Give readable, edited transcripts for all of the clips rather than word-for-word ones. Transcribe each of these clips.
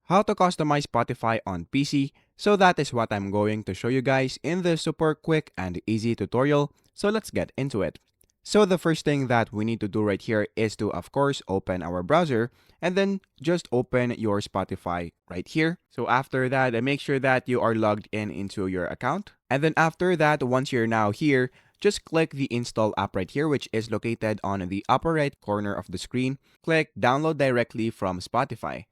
How to customize Spotify on PC. So that is what I'm going to show you guys in this super quick and easy tutorial. So let's get into it. So the first thing that we need to do right here is to, of course, open our browser and then just open your Spotify right here. So after that, make sure that you are logged in into your account. And then after that, once you're now here, just click the install app right here, which is located on the upper right corner of the screen. Click download directly from Spotify.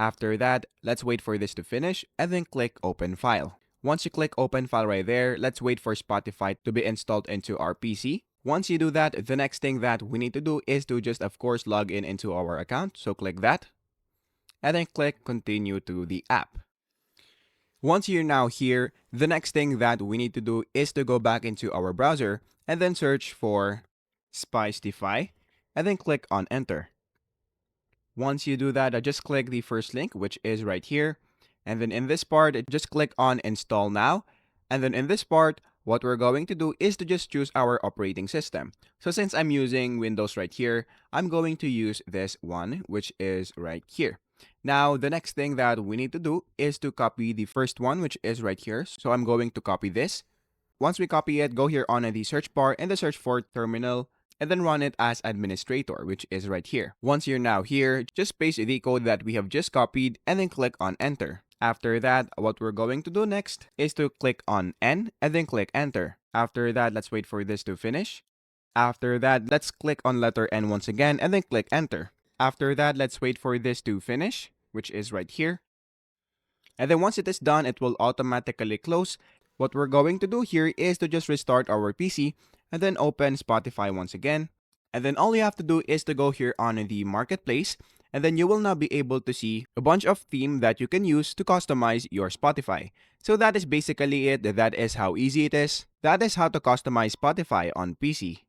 After that, let's wait for this to finish and then click open file. Once you click open file right there, let's wait for Spotify to be installed into our PC. Once you do that, the next thing that we need to do is to just, of course, log in into our account. So click that and then click continue to the app. Once you're now here, the next thing that we need to do is to go back into our browser and then search for Spotify and then click on enter. Once you do that, just click the first link, which is right here. And then in this part, just click on install now. And then in this part, what we're going to do is to just choose our operating system. So since I'm using Windows right here, I'm going to use this one, which is right here. Now, the next thing that we need to do is to copy the first one, which is right here. So I'm going to copy this. Once we copy it, go here on the search bar and the search for terminal and then run it as administrator, which is right here. Once you're now here, just paste the code that we have just copied and then click on enter. After that, what we're going to do next is to click on N and then click enter. After that, let's wait for this to finish. After that, let's click on letter N once again and then click enter. After that, let's wait for this to finish, which is right here. And then once it is done, it will automatically close. What we're going to do here is to just restart our PC and then open Spotify once again. And then all you have to do is to go here on the marketplace and then you will now be able to see a bunch of themes that you can use to customize your Spotify. So that is basically it. That is how easy it is. That is how to customize Spotify on PC.